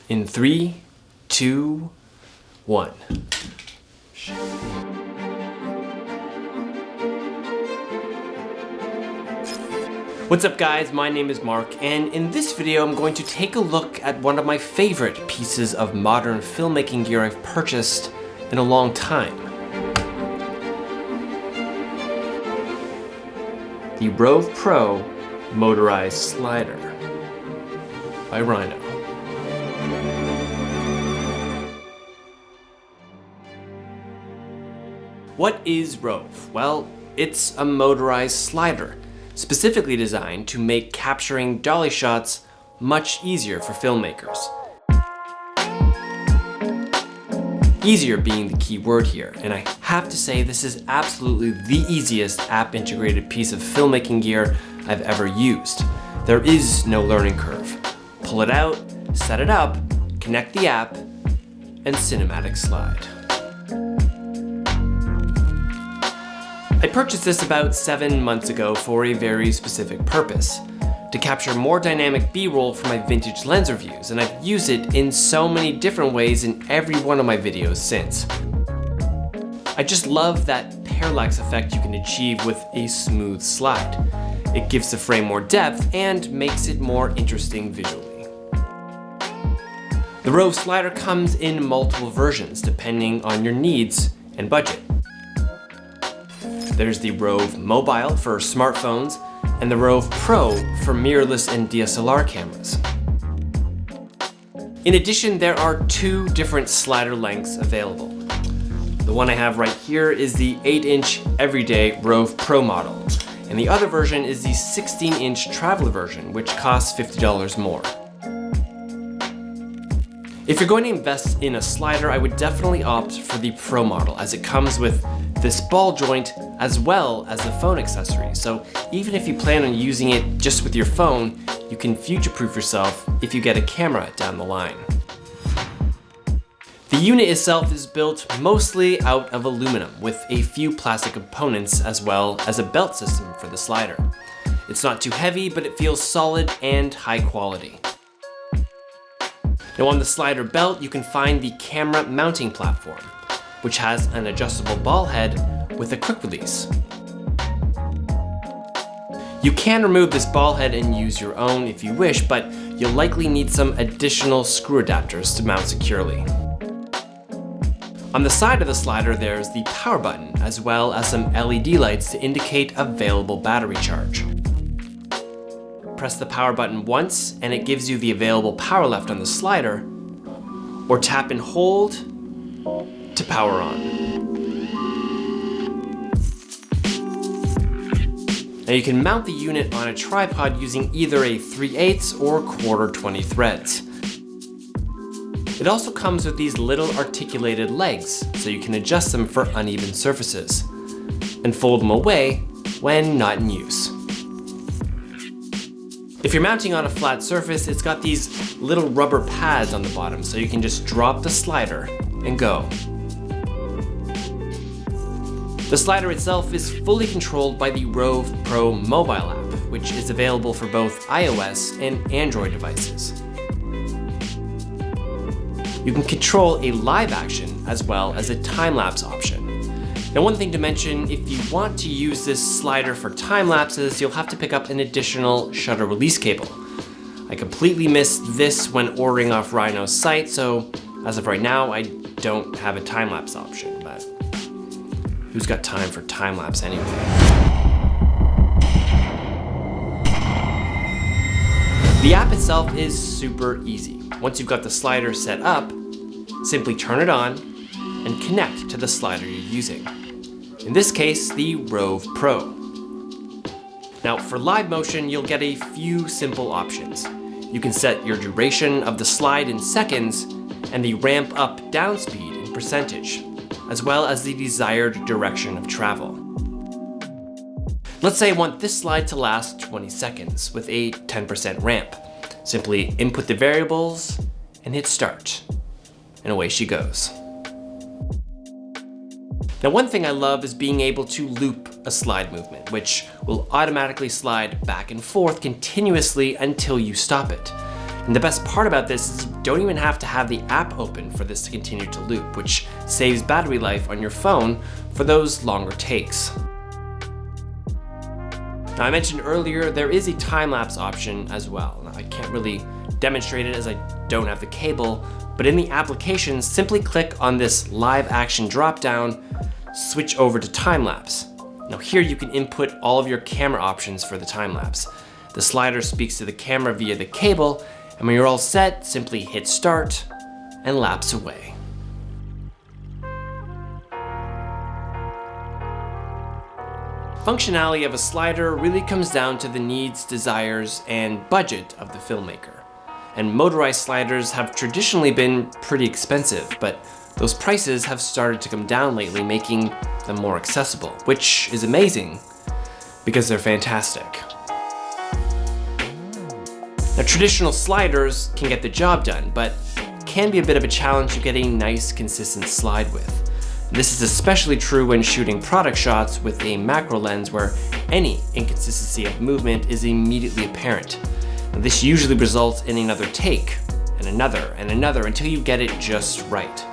In 3, 2, 1. What's up guys, my name is Mark, and in this video I'm going to take a look at one of my favorite pieces of modern filmmaking gear I've purchased in a long time. The Rov Pro motorized slider by Rhino. What is Rov? Well, it's a motorized slider, specifically designed to make capturing dolly shots much easier for filmmakers. Easier being the key word here, and I have to say this is absolutely the easiest app-integrated piece of filmmaking gear I've ever used. There is no learning curve. Pull it out, set it up, connect the app, and cinematic slide. I purchased this about 7 months ago for a very specific purpose, to capture more dynamic B-roll for my vintage lens reviews, and I've used it in so many different ways in every one of my videos since. I just love that parallax effect you can achieve with a smooth slide. It gives the frame more depth and makes it more interesting visually. The Rov slider comes in multiple versions depending on your needs and budget. There's the Rov Mobile for smartphones and the Rov Pro for mirrorless and DSLR cameras. In addition, there are 2 different slider lengths available. The one I have right here is the 8-inch everyday Rov Pro model, and the other version is the 16-inch traveler version, which costs $50 more. If you're going to invest in a slider, I would definitely opt for the Pro model, as it comes with this ball joint as well as the phone accessory. So even if you plan on using it just with your phone, you can future-proof yourself if you get a camera down the line. The unit itself is built mostly out of aluminum with a few plastic components as well as a belt system for the slider. It's not too heavy, but it feels solid and high quality. Now on the slider belt, you can find the camera mounting platform, which has an adjustable ball head with a quick release. You can remove this ball head and use your own if you wish, but you'll likely need some additional screw adapters to mount securely. On the side of the slider, there's the power button, as well as some LED lights to indicate available battery charge. Press the power button once and it gives you the available power left on the slider, or tap and hold to power on. Now you can mount the unit on a tripod using either a 3/8 or 1/4 20 threads. It also comes with these little articulated legs, so you can adjust them for uneven surfaces, and fold them away when not in use. If you're mounting on a flat surface, it's got these little rubber pads on the bottom, so you can just drop the slider and go. The slider itself is fully controlled by the Rov Pro mobile app, which is available for both iOS and Android devices. You can control a live action as well as a time-lapse option. Now one thing to mention, if you want to use this slider for time lapses, you'll have to pick up an additional shutter release cable. I completely missed this when ordering off Rhino's site, so as of right now, I don't have a time lapse option, but who's got time for time lapse anyway? The app itself is super easy. Once you've got the slider set up, simply turn it on and connect to the slider you're using. In this case, the Rov Pro. Now for live motion, you'll get a few simple options. You can set your duration of the slide in seconds and the ramp up down speed in percentage, as well as the desired direction of travel. Let's say I want this slide to last 20 seconds with a 10% ramp. Simply input the variables and hit start, and away she goes. Now one thing I love is being able to loop a slide movement, which will automatically slide back and forth continuously until you stop it. And the best part about this is you don't even have to have the app open for this to continue to loop, which saves battery life on your phone for those longer takes. Now, I mentioned earlier, there is a time-lapse option as well. Now, I can't really demonstrate it as I don't have the cable, but in the application, simply click on this live action drop-down, switch over to time-lapse. Now here you can input all of your camera options for the time-lapse. The slider speaks to the camera via the cable, and when you're all set, simply hit start and lapse away. Functionality of a slider really comes down to the needs, desires, and budget of the filmmaker. And motorized sliders have traditionally been pretty expensive, but those prices have started to come down lately, making them more accessible, which is amazing because they're fantastic. Now, traditional sliders can get the job done, but can be a bit of a challenge to get a nice, consistent slide with. This is especially true when shooting product shots with a macro lens where any inconsistency of movement is immediately apparent. Now, this usually results in another take, and another until you get it just right.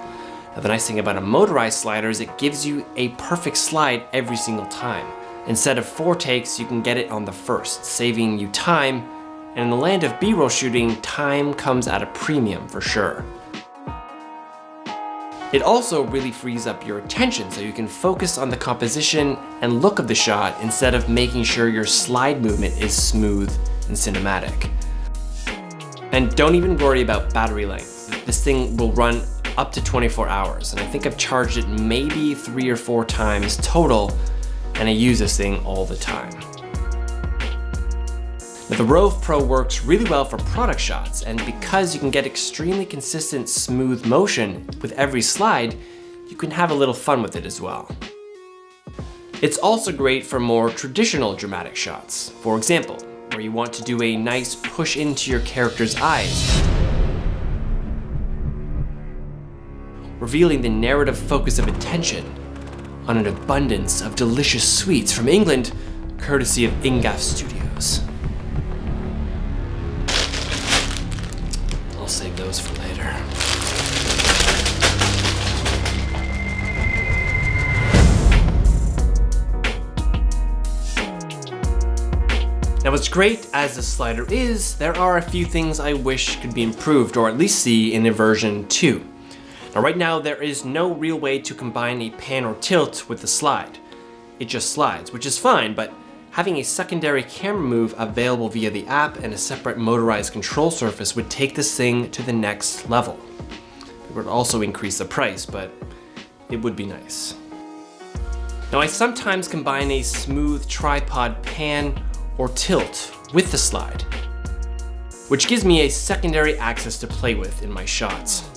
Now, the nice thing about a motorized slider is it gives you a perfect slide every single time. Instead of 4 takes, you can get it on the first, saving you time. And in the land of B-roll shooting, time comes at a premium for sure. It also really frees up your attention so you can focus on the composition and look of the shot instead of making sure your slide movement is smooth and cinematic. And don't even worry about battery length. This thing will run up to 24 hours, and I think I've charged it maybe 3 or 4 times total, and I use this thing all the time. Now, the Rov Pro works really well for product shots, and because you can get extremely consistent, smooth motion with every slide, you can have a little fun with it as well. It's also great for more traditional dramatic shots. For example, where you want to do a nice push into your character's eyes, revealing the narrative focus of attention on an abundance of delicious sweets from England, courtesy of Ingaf Studios. I'll save those for later. Now, what's great as the slider is, there are a few things I wish could be improved, or at least see in a version 2. Now, right now, there is no real way to combine a pan or tilt with the slide. It just slides, which is fine, but having a secondary camera move available via the app and a separate motorized control surface would take this thing to the next level. It would also increase the price, but it would be nice. Now, I sometimes combine a smooth tripod pan or tilt with the slide, which gives me a secondary axis to play with in my shots.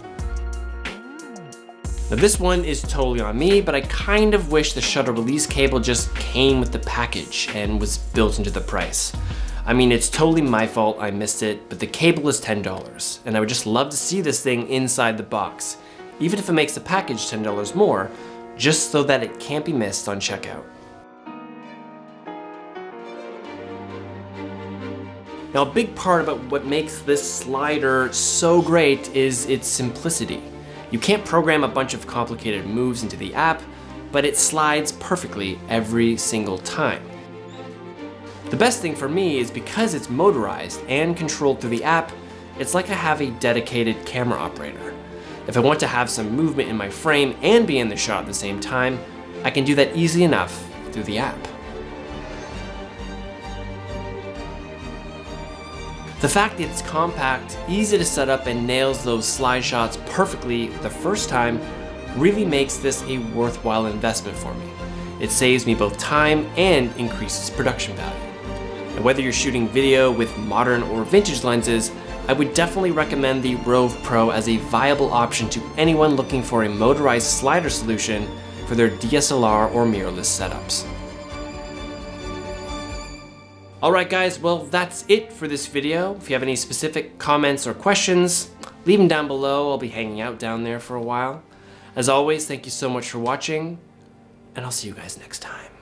Now, this one is totally on me, but I kind of wish the shutter release cable just came with the package and was built into the price. I mean, it's totally my fault I missed it, but the cable is $10, and I would just love to see this thing inside the box, even if it makes the package $10 more, just so that it can't be missed on checkout. Now, a big part about what makes this slider so great is its simplicity. You can't program a bunch of complicated moves into the app, but it slides perfectly every single time. The best thing for me is because it's motorized and controlled through the app, it's like I have a dedicated camera operator. If I want to have some movement in my frame and be in the shot at the same time, I can do that easily enough through the app. The fact that it's compact, easy to set up, and nails those slide shots perfectly the first time really makes this a worthwhile investment for me. It saves me both time and increases production value. And whether you're shooting video with modern or vintage lenses, I would definitely recommend the Rov Pro as a viable option to anyone looking for a motorized slider solution for their DSLR or mirrorless setups. Alright guys, well that's it for this video. If you have any specific comments or questions, leave them down below. I'll be hanging out down there for a while. As always, thank you so much for watching, and I'll see you guys next time.